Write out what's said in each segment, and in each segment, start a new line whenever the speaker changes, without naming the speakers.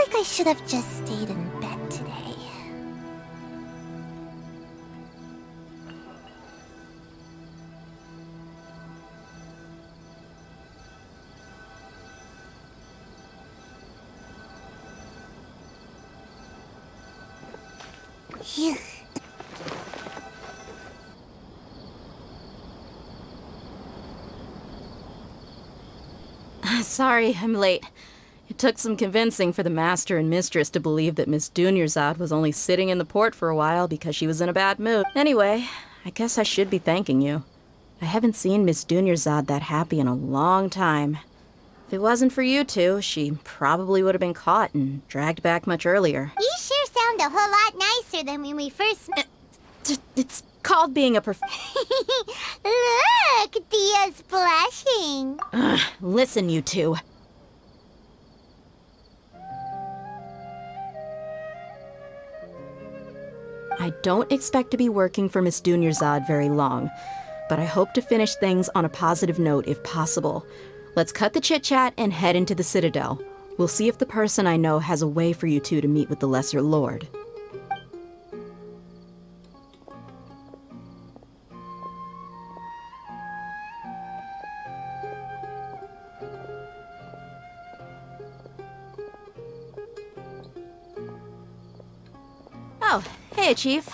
like I should have just stayed in bed today. Phew.
Sorry, I'm late. It took some convincing for the master and mistress to believe that Miss Dunyarzad was only sitting in the port for a while because she was in a bad mood. Anyway, I guess I should be thanking you. I haven't seen Miss Dunyarzad that happy in a long time. If it wasn't for you two, she probably would have been caught and dragged back much earlier.
You sure sound a whole lot nicer than when we first met.
It's called being a
Look, Dia's blushing.
Listen, you two. I don't expect to be working for Miss Dunyarzad very long, but I hope to finish things on a positive note if possible. Let's cut the chit-chat and head into the Citadel. We'll see if the person I know has a way for you two to meet with the Lesser Lord. Oh, hey, Chief.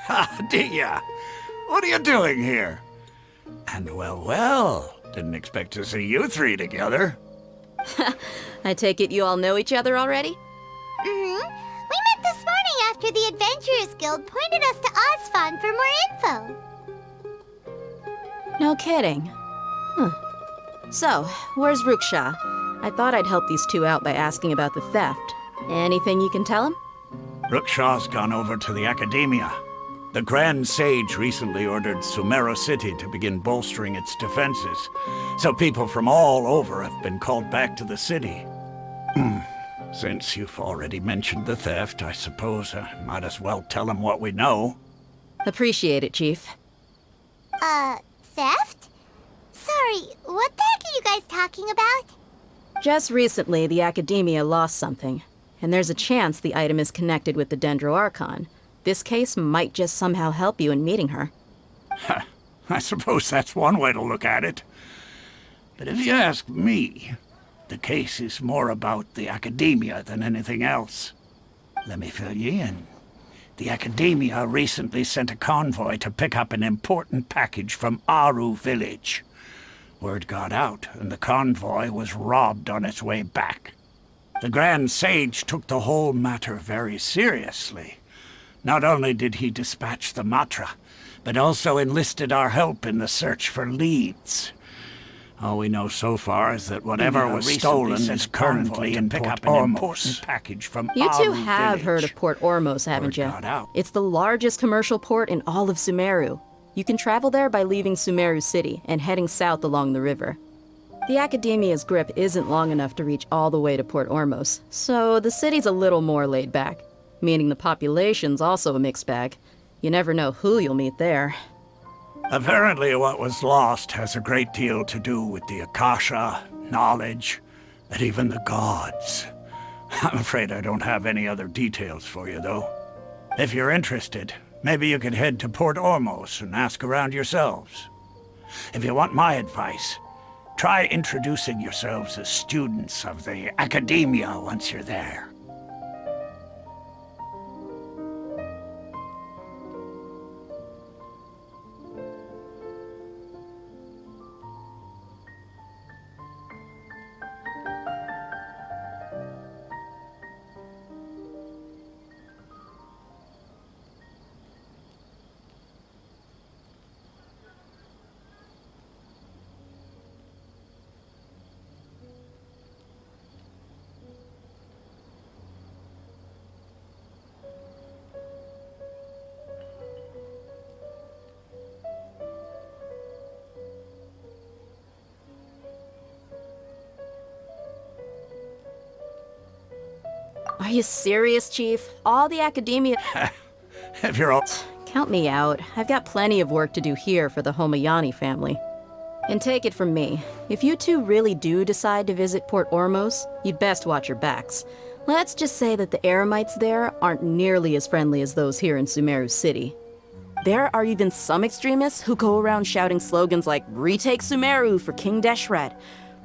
Ha, Dia! What are you doing here? And well, didn't expect to see you three together.
I take it you all know each other already?
We met this morning after the Adventurers Guild pointed us to Osfon for more info.
No kidding. So, where's Ruksha? I thought I'd help these two out by asking about the theft. Anything you can tell him?
Ruksha's gone over to the Academia. The Grand Sage recently ordered Sumeru City to begin bolstering its defenses, so people from all over have been called back to the city. Since you've already mentioned the theft, I suppose I might as well tell him what we know.
Appreciate it, Chief.
Theft? Sorry, what the heck are you guys talking about?
Just recently, the Academia lost something, and there's a chance the item is connected with the Dendro Archon. This case might just somehow help you in meeting her.
I suppose that's one way to look at it. But if you ask me, the case is more about the Academia than anything else. Let me fill you in. The Academia recently sent a convoy to pick up an important package from Aru village. Word got out, and the convoy was robbed on its way back. The Grand Sage took the whole matter very seriously. Not only did he dispatch the Matra, but also enlisted our help in the search for leads. All we know so far is that whatever was stolen is currently in Port Ormos. Package from
You two
Aru
have
village.
heard of Port Ormos, haven't you?
Word got out.
It's the largest commercial port in all of Sumeru. You can travel there by leaving Sumeru City and heading south along the river. The Academia's grip isn't long enough to reach all the way to Port Ormos, so the city's a little more laid back, meaning the population's also a mixed bag. You never know who you'll meet there.
Apparently what was lost has a great deal to do with the Akasha, knowledge, and even the gods. I'm afraid I don't have any other details for you, though. If you're interested, maybe you could head to Port Ormos and ask around yourselves. If you want my advice, try introducing yourselves as students of the Academia once you're there.
Are you serious, Chief? All the Academia...
If you're all...
Count me out. I've got plenty of work to do here for the Homayani family. And take it from me, if you two really do decide to visit Port Ormos, you'd best watch your backs. Let's just say that the Eremites there aren't nearly as friendly as those here in Sumeru City. There are even some extremists who go around shouting slogans like, "Retake Sumeru for King Deshret."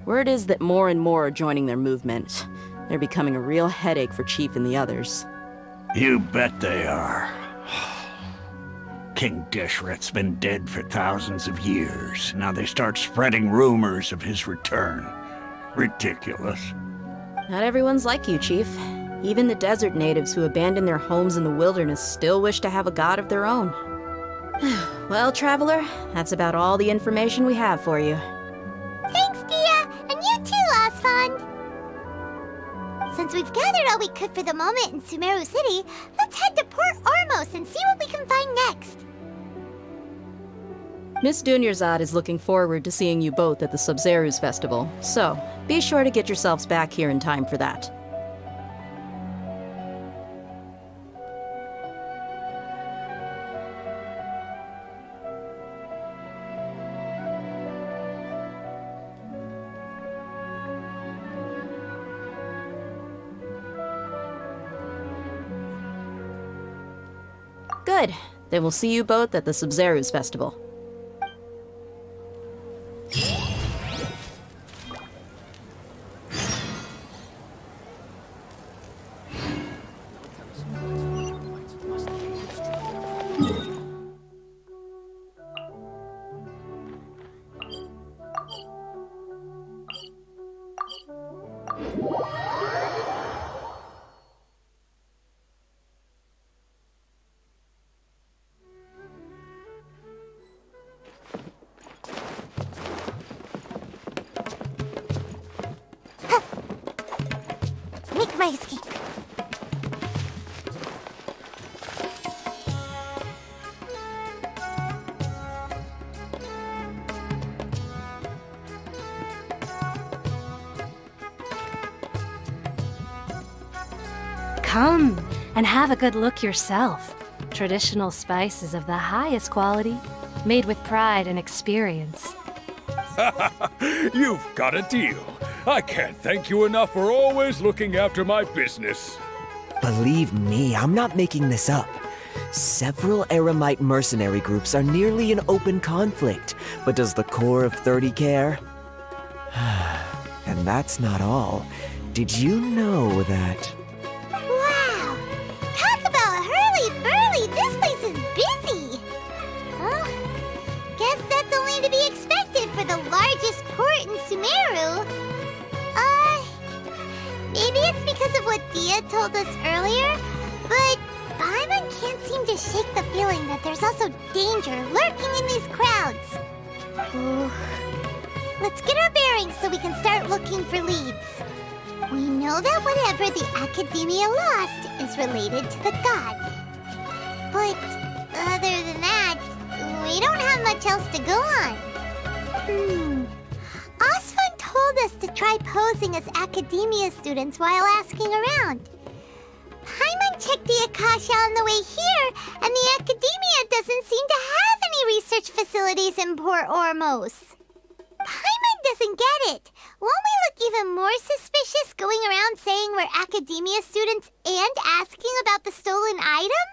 Word is that more and more are joining their movement. They're becoming a real headache for Chief and the others.
You bet they are. King Deshret's been dead for thousands of years. Now they start spreading rumors of his return. Ridiculous.
Not everyone's like you, Chief. Even the desert natives who abandoned their homes in the wilderness still wish to have a god of their own. Well, Traveler, that's about all the information we have for you.
Thanks, Dia! And you too, Osfond! Since we've gathered all we could for the moment in Sumeru City, let's head to Port Ormos and see what we can find next.
Miss Dunyarzad is looking forward to seeing you both at the Sub-Zeru's festival, so be sure to get yourselves back here in time for that. Good. Then we'll see you both at the Sub-Zeru's festival.
Make my escape.
Come and have a good look yourself. Traditional spices of the highest quality, made with pride and experience.
You've got a deal. I can't thank you enough for always looking after my business.
Believe me, I'm not making this up. Several Eremite mercenary groups are nearly in open conflict, but does the core of 30 care? And that's not all. Did you know that...
Wow! Talk about hurly-burly! This place is busy! Well, guess that's only to be expected for the largest port in Sumeru. Maybe it's because of what Dia told us earlier, but Paimon can't seem to shake the feeling that there's also danger lurking in these crowds. Ooh. Let's get our bearings so we can start looking for leads. We know that whatever the Academia lost is related to the gods. But other than that, we don't have much else to go on. Osfund told us to try posing as Academia students while asking around. Paimon checked the Akasha on the way here, and the Academia doesn't seem to have any research facilities in Port Ormos. Paimon doesn't get it. Won't we look even more suspicious going around saying we're Academia students and asking about the stolen item?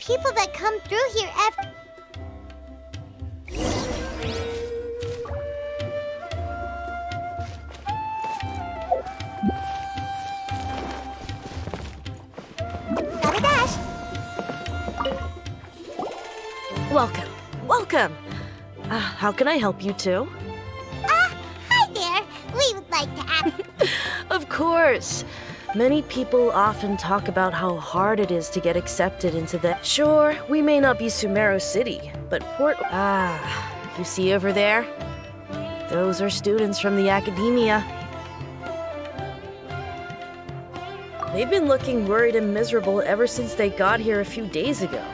people that come through here every... Gotta dash.
Welcome. Welcome. How can I help you two?
Hi there. We would like to ask...
Of course. Many people often talk about how hard it is to get accepted into the... Sure, we may not be Sumeru City, but you see over there? Those are students from the academia. They've been looking worried and miserable ever since they got here a few days ago.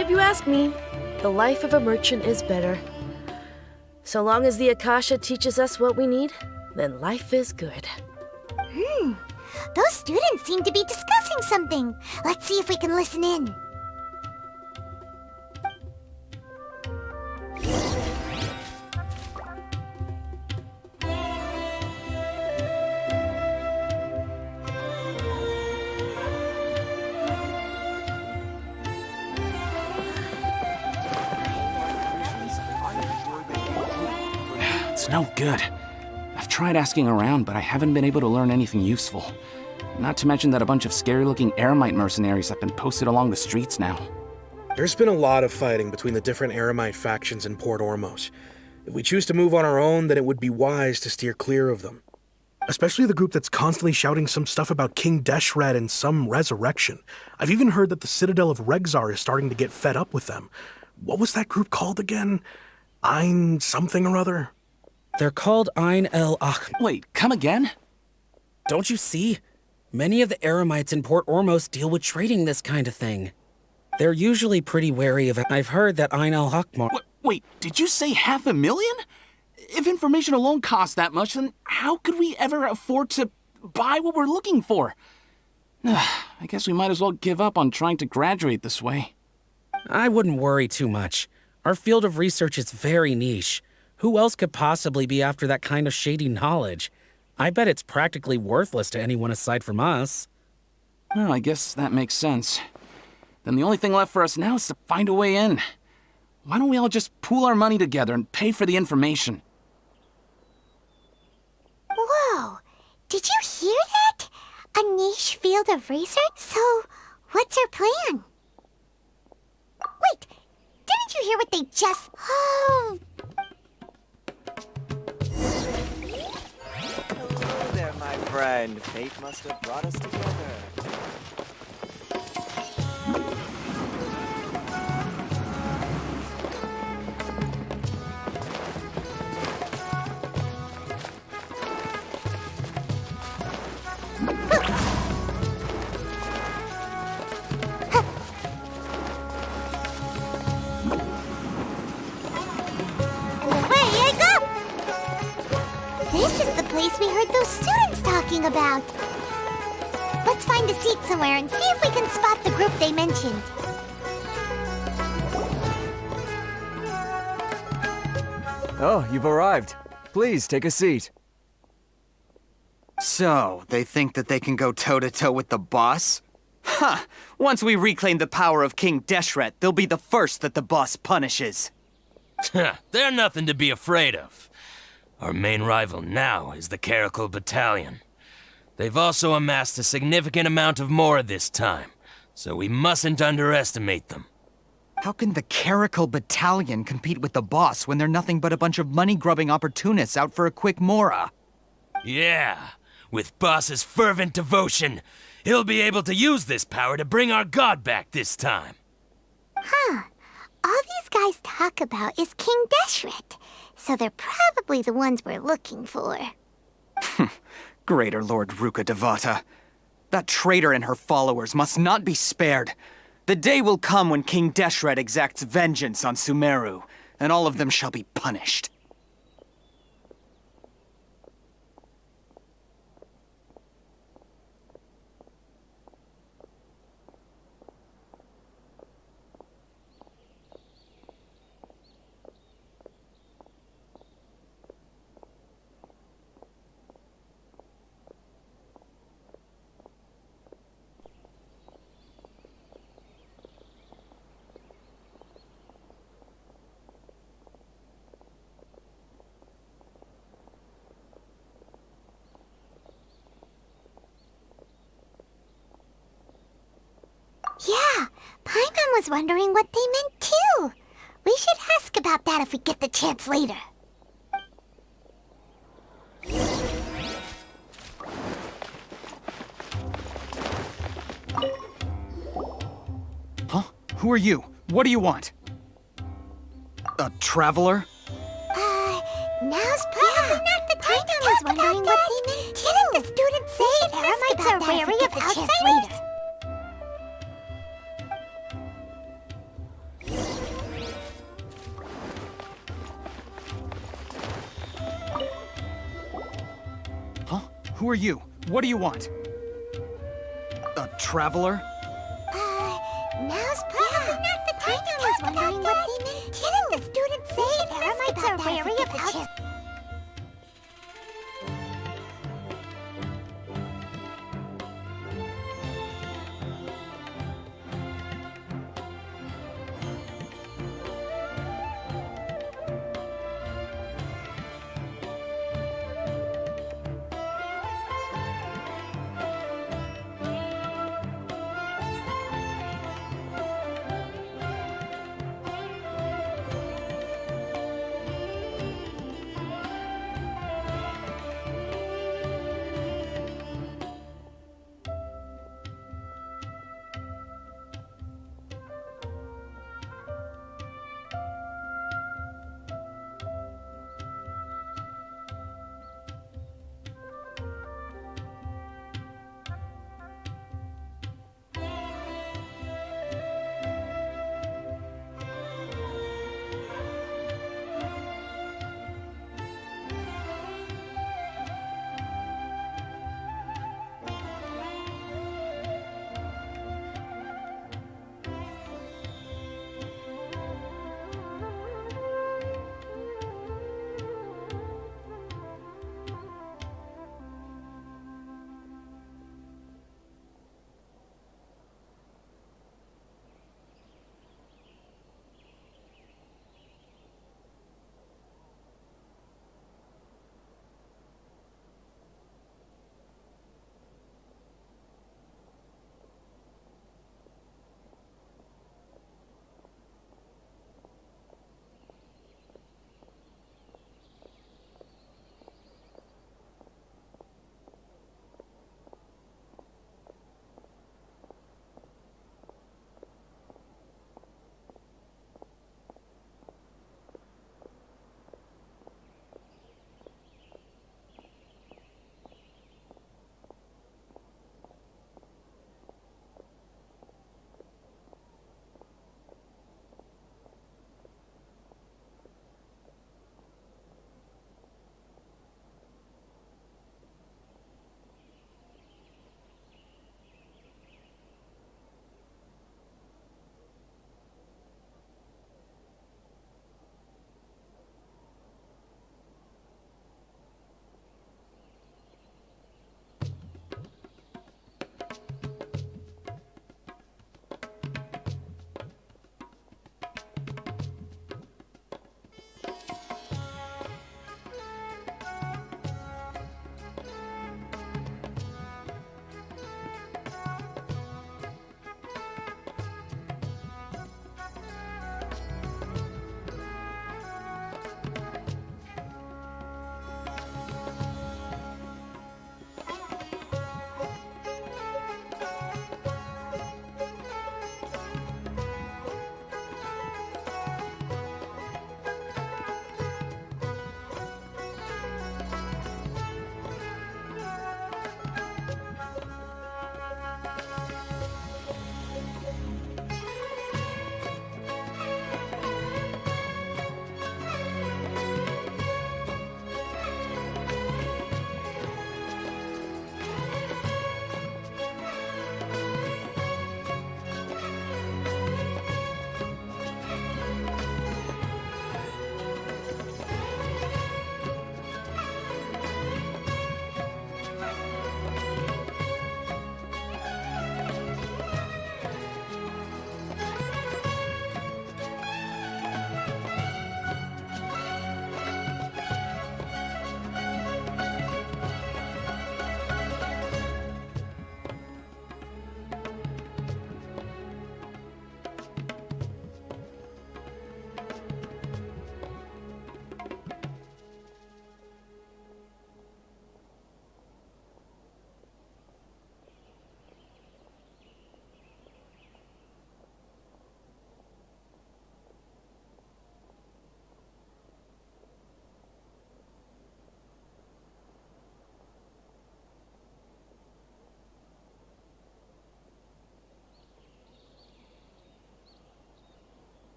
If you ask me, the life of a merchant is better. So long as the Akasha teaches us what we need, then life is good.
Those students seem to be discussing something. Let's see if we can listen in.
It's no good. I've tried asking around, but I haven't been able to learn anything useful. Not to mention that a bunch of scary-looking Eremite mercenaries have been posted along the streets now.
There's been a lot of fighting between the different Eremite factions in Port Ormos. If we choose to move on our own, then it would be wise to steer clear of them. Especially the group that's constantly shouting some stuff about King Deshret and some resurrection. I've even heard that the Citadel of Regzar is starting to get fed up with them. What was that group called again? Ein something or other?
They're called Ein El Ach.
Wait, come again?
Don't you see? Many of the Eremites in Port Ormos deal with trading this kind of thing. They're usually pretty wary of it. I've heard that Ein El Hakmar...
Wait, did you say 500,000? If information alone costs that much, then how could we ever afford to buy what we're looking for? I guess we might as well give up on trying to graduate this way.
I wouldn't worry too much. Our field of research is very niche. Who else could possibly be after that kind of shady knowledge? I bet it's practically worthless to anyone aside from us.
Well, I guess that makes sense. Then the only thing left for us now is to find a way in. Why don't we all just pool our money together and pay for the information?
Whoa! Did you hear that? A niche field of research? So, what's our plan? Wait! Didn't you hear what they just... Oh...
Hello there, my friend. Fate must have brought us together.
This is the place we heard those students talking about. Let's find a seat somewhere and see if we can spot the group they mentioned.
Oh, you've arrived. Please, take a seat.
So, they think that they can go toe-to-toe with the boss? Ha! Once we reclaim the power of King Deshret, they'll be the first that the boss punishes.
They're nothing to be afraid of. Our main rival now is the Caracal Battalion. They've also amassed a significant amount of more this time, so we mustn't underestimate them.
How can the Caracal Battalion compete with the boss when they're nothing but a bunch of money-grubbing opportunists out for a quick mora?
Yeah, with boss's fervent devotion, he'll be able to use this power to bring our god back this time.
Huh. All these guys talk about is King Deshret, so they're probably the ones we're looking for.
Greater Lord Ruka Devata. That traitor and her followers must not be spared. The day will come when King Deshret exacts vengeance on Sumeru, and all of them shall be punished.
was wondering what they meant too. We should ask about that if we get the chance later.
Huh? Who are you? What do you want? A traveler?
Now's probably not the time to was wondering what they meant too. Didn't the students say Eremites are wary of outsiders?
Huh? Who are you? What do you want? A traveler?
Now's probably not the time to was wondering what they meant too. Didn't the students say Eremites are wary of outsiders?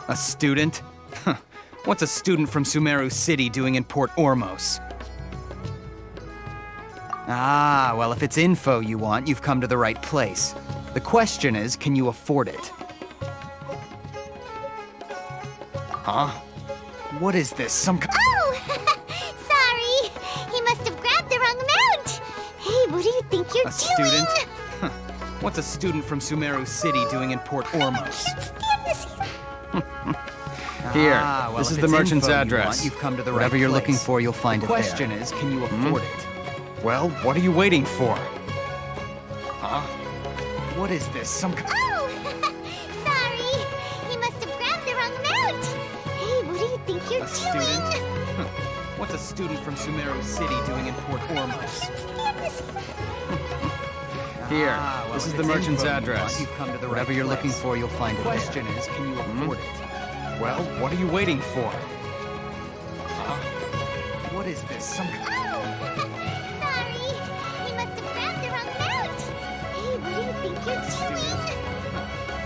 A student? Huh. What's a student from Sumeru City doing in Port Ormos? Ah, well, if it's info you want, you've come to the right place. The question is, can you afford it? Huh? What is this?
Oh! Sorry! He must have grabbed the wrong amount! Hey, what do you think you're
A
doing?
student? Huh. What's a student from Sumeru City doing in Port Ormos?
Stand this.
Here,
well,
this
if
is the
it's
merchant's
info you
address.
want, you've come to the
Whatever
right
you're
place.
looking for, you'll find it there. The question is, can you afford it? Well, what are you waiting for? Huh? What is this? Some
Oh! Sorry! He must have grabbed the wrong amount! Hey, what do you think you're
A
doing?
student? Huh. What's a student from Sumeru City doing in Port Ormos?
Stand this.
Here,
well,
this is
if
the
it's
merchant's
info you
address.
want, you've come to the
Whatever
right
you're
place.
looking for, you'll find it there. The question is, can you afford it? Well, what are you waiting for? Huh? What is this? Some
Oh! Sorry! He must have grabbed the wrong amount! Hey, what do you think you're doing?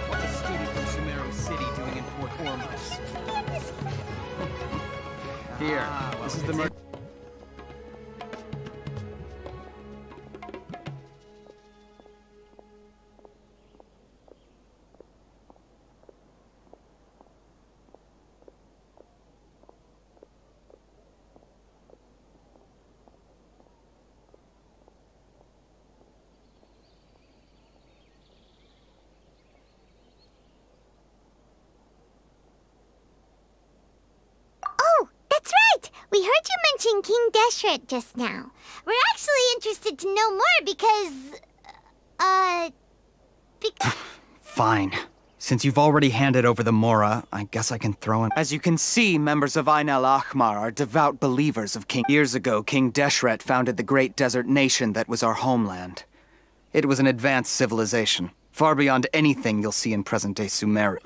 What's a student from Sumeru City doing in Port Ormos?
Stand this.
Here, this is the merchant.
Oh, that's right! We heard you mention King Deshret just now. We're actually interested to know more because... because...
Fine. Since you've already handed over the Mora, I guess I can throw in. As you can see, members of Ain al-Ahmar are devout believers of King. Years ago, King Deshret founded the great desert nation that was our homeland. It was an advanced civilization, far beyond anything you'll see in present-day Sumeru.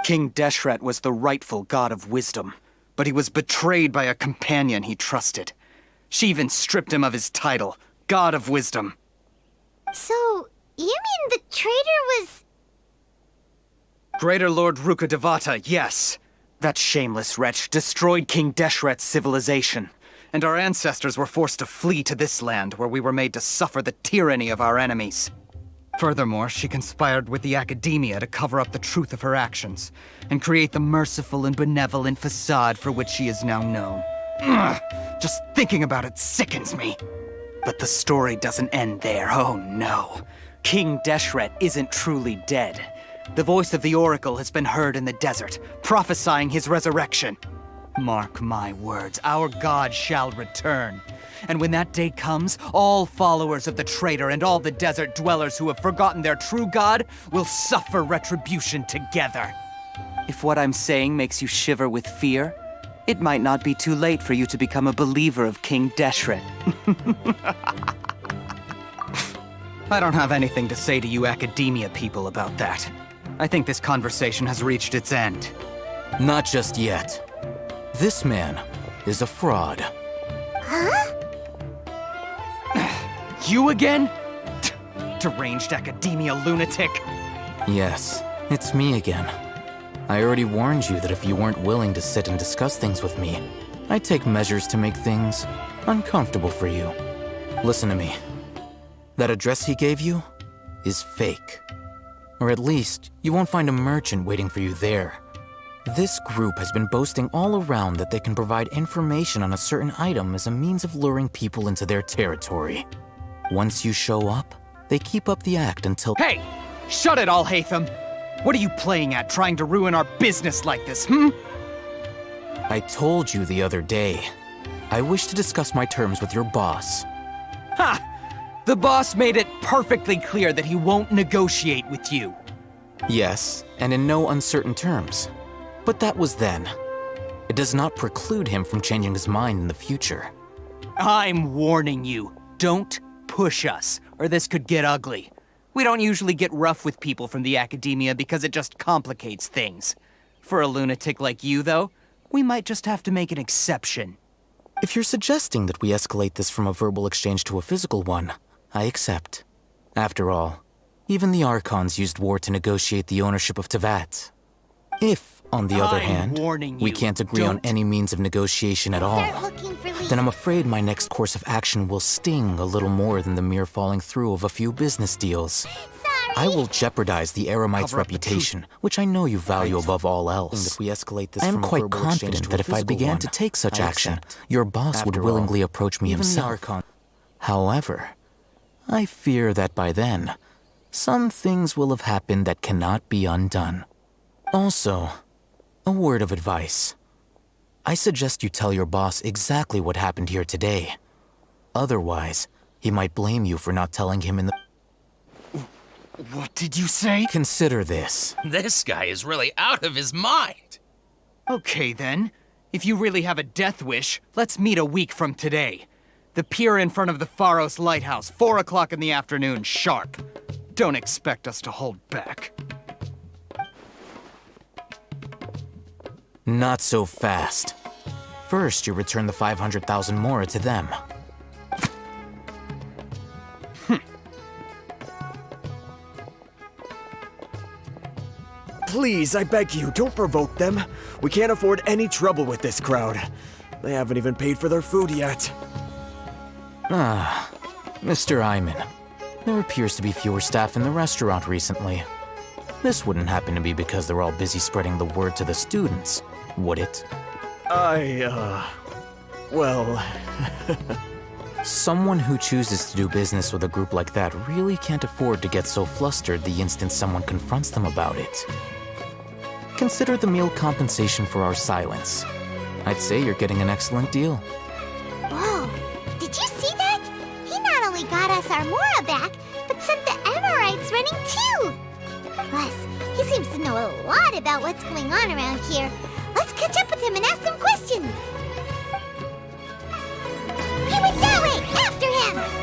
King Deshret was the rightful god of wisdom, but he was betrayed by a companion he trusted. She even stripped him of his title, God of Wisdom.
So, you mean the traitor was...
Greater Lord Ruka Devata, yes. That shameless wretch destroyed King Deshret's civilization, and our ancestors were forced to flee to this land where we were made to suffer the tyranny of our enemies. Furthermore, she conspired with the Academia to cover up the truth of her actions, and create the merciful and benevolent facade for which she is now known. Ugh, just thinking about it sickens me. But the story doesn't end there, oh no. King Deshret isn't truly dead. The voice of the Oracle has been heard in the desert, prophesying his resurrection. Mark my words, our god shall return. And when that day comes, all followers of the traitor and all the desert dwellers who have forgotten their true god will suffer retribution together. If what I'm saying makes you shiver with fear, it might not be too late for you to become a believer of King Deshret. I don't have anything to say to you Academia people about that. I think this conversation has reached its end.
Not just yet. This man is a fraud.
Huh?
You again? Deranged Academia lunatic.
Yes, it's me again. I already warned you that if you weren't willing to sit and discuss things with me, I'd take measures to make things uncomfortable for you. Listen to me. That address he gave you is fake. Or at least, you won't find a merchant waiting for you there. This group has been boasting all around that they can provide information on a certain item as a means of luring people into their territory. Once you show up, they keep up the act until—
Hey! Shut it all, Hatham! What are you playing at, trying to ruin our business like this, hmm?
I told you the other day. I wish to discuss my terms with your boss.
Ha! The boss made it perfectly clear that he won't negotiate with you.
Yes, and in no uncertain terms. But that was then. It does not preclude him from changing his mind in the future.
I'm warning you, don't push us, or this could get ugly. We don't usually get rough with people from the Academia because it just complicates things. For a lunatic like you, though, we might just have to make an exception.
If you're suggesting that we escalate this from a verbal exchange to a physical one, I accept. After all, even the Archons used war to negotiate the ownership of Tevat. If On the other
I'm
hand,
warning
we
you,
can't agree on
don't-
any means of negotiation at all.
Start looking for leads.
Then I'm afraid my next course of action will sting a little more than the mere falling through of a few business deals.
Sorry.
I will jeopardize the Eremites'
Cover up the
reputation, which I know you value above all else. And if we escalate this I am quite confident that if I began to take such action, your boss would willingly approach me himself. However, I fear that by then, some things will have happened that cannot be undone. Also, a word of advice. I suggest you tell your boss exactly what happened here today. Otherwise, he might blame you for not telling him in the...
What did you say?
Consider this.
This guy is really out of his mind.
Okay then. If you really have a death wish, let's meet a week from today. The pier in front of the Pharos Lighthouse, 4 o'clock in the afternoon, sharp. Don't expect us to hold back.
Not so fast. First, you return the 500,000 mora to them.
Please, I beg you, don't provoke them. We can't afford any trouble with this crowd. They haven't even paid for their food yet.
Ah, Mr. Iman. There appears to be fewer staff in the restaurant recently. This wouldn't happen to be because they're all busy spreading the word to the students, would it?
Well...
Someone who chooses to do business with a group like that really can't afford to get so flustered the instant someone confronts them about it. Consider the meal compensation for our silence. I'd say you're getting an excellent deal.
Whoa, did you see that? He not only got us our Mora back, but sent the Emorites running too. Plus, he seems to know a lot about what's going on around here. Let's catch up with him and ask some questions. He went that way! After him!